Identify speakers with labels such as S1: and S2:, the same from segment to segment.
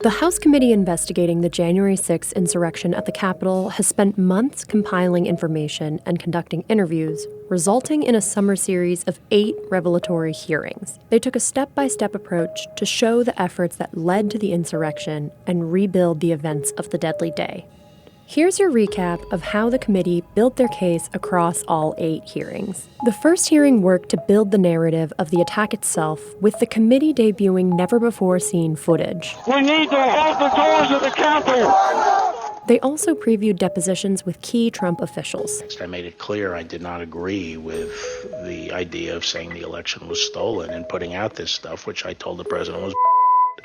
S1: The House committee investigating the January 6th insurrection at the Capitol has spent months compiling information and conducting interviews, resulting in a summer series of 8 revelatory hearings. They took a step-by-step approach to show the efforts that led to the insurrection and rebuild the events of the deadly day. Here's your recap of how the committee built their case across all 8 hearings. The first hearing worked to build the narrative of the attack itself, with the committee debuting never-before-seen footage.
S2: We need to open the doors of the Capitol!
S1: They also previewed depositions with key Trump officials.
S3: I made it clear I did not agree with the idea of saying the election was stolen and putting out this stuff, which I told the president was.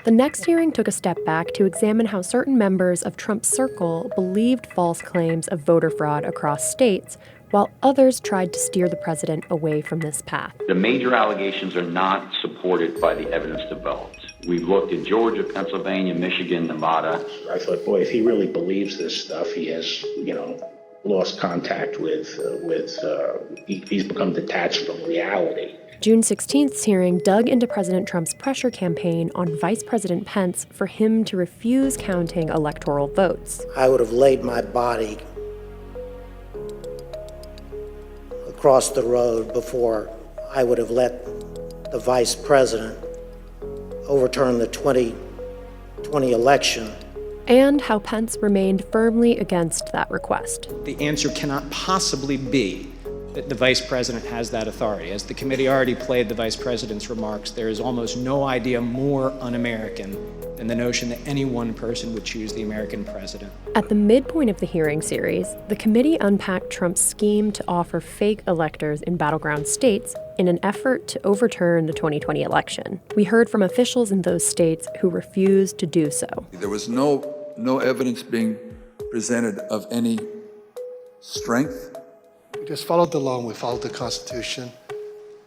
S1: The next hearing took a step back to examine how certain members of Trump's circle believed false claims of voter fraud across states, while others tried to steer the president away from this path.
S4: The major allegations are not supported by the evidence developed. We've looked at Georgia, Pennsylvania, Michigan, Nevada.
S3: I thought, boy, if he really believes this stuff, he has, lost contact with he's become detached from reality.
S1: June 16th's hearing dug into President Trump's pressure campaign on Vice President Pence for him to refuse counting electoral votes.
S5: I would have laid my body across the road before I would have let the vice president overturn the 2020 election.
S1: And how Pence remained firmly against that request.
S6: The answer cannot possibly be that the vice president has that authority. As the committee already played the vice president's remarks, there is almost no idea more un-American than the notion that any one person would choose the American president.
S1: At the midpoint of the hearing series, the committee unpacked Trump's scheme to offer fake electors in battleground states in an effort to overturn the 2020 election. We heard from officials in those states who refused to do so.
S7: There was no evidence being presented of any strength.
S8: We just followed the law and we followed the Constitution.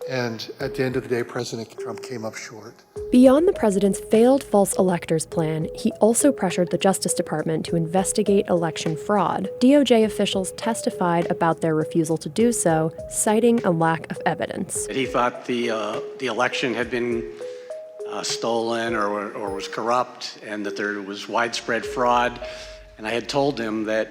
S8: And at the end of the day, President Trump came up short.
S1: Beyond the president's failed false electors plan, he also pressured the Justice Department to investigate election fraud. DOJ officials testified about their refusal to do so, citing a lack of evidence.
S9: He thought the election had been stolen or was corrupt, and that there was widespread fraud. And I had told him that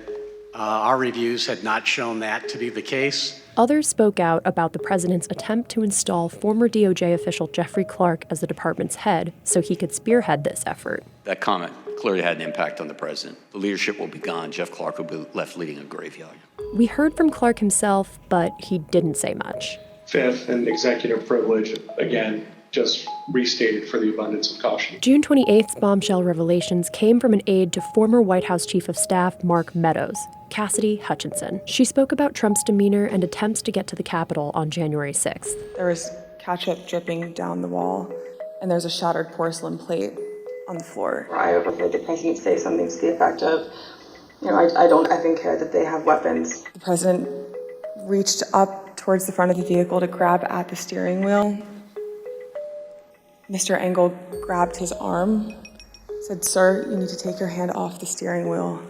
S9: our reviews had not shown that to be the case.
S1: Others spoke out about the president's attempt to install former DOJ official Jeffrey Clark as the department's head so he could spearhead this effort.
S4: That comment clearly had an impact on the president. The leadership will be gone. Jeff Clark will be left leading a graveyard.
S1: We heard from Clark himself, but he didn't say much.
S10: Fifth, and executive privilege, again, just restated for the abundance of caution.
S1: June 28th's bombshell revelations came from an aide to former White House Chief of Staff Mark Meadows, Cassidy Hutchinson. She spoke about Trump's demeanor and attempts to get to the Capitol on January 6th.
S11: There was ketchup dripping down the wall, and there's a shattered porcelain plate on the floor.
S12: I overheard the president say something to the effect of, I don't effing care that they have weapons.
S11: The president reached up towards the front of the vehicle to grab at the steering wheel. Mr. Engel grabbed his arm, said, "Sir, you need to take your hand off the steering wheel.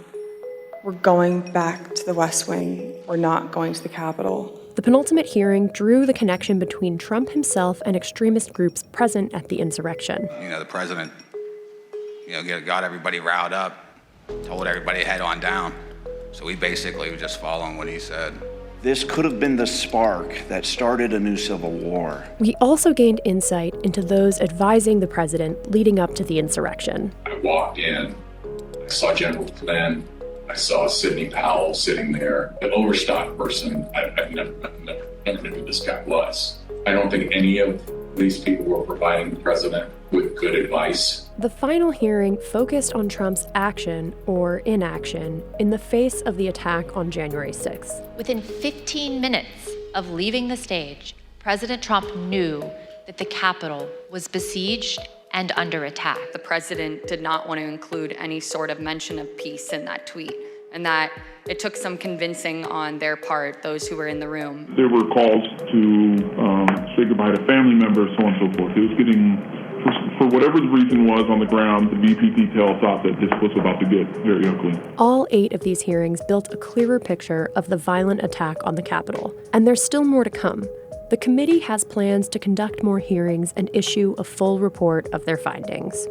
S11: We're going back to the West Wing. We're not going to the Capitol."
S1: The penultimate hearing drew the connection between Trump himself and extremist groups present at the insurrection.
S13: The president, got everybody riled up, told everybody head on down. So we basically were just following what he said.
S14: This could have been the spark that started a new civil war.
S1: We also gained insight into those advising the president leading up to the insurrection.
S15: I walked in, I saw General Flynn, I saw Sidney Powell sitting there, the overstock person. I've never knew who this guy was. I don't think any of these people were providing the president with good advice.
S1: The final hearing focused on Trump's action or inaction in the face of the attack on January 6th.
S16: Within 15 minutes of leaving the stage, President Trump knew that the Capitol was besieged and under attack.
S17: The president did not want to include any sort of mention of peace in that tweet, and that it took some convincing on their part, those who were in the room.
S18: There were calls to say goodbye to family members, so on and so forth. It was getting, for whatever the reason was on the ground, the BP detail thought that this was about to get very ugly.
S1: All 8 of these hearings built a clearer picture of the violent attack on the Capitol, and there's still more to come. The committee has plans to conduct more hearings and issue a full report of their findings.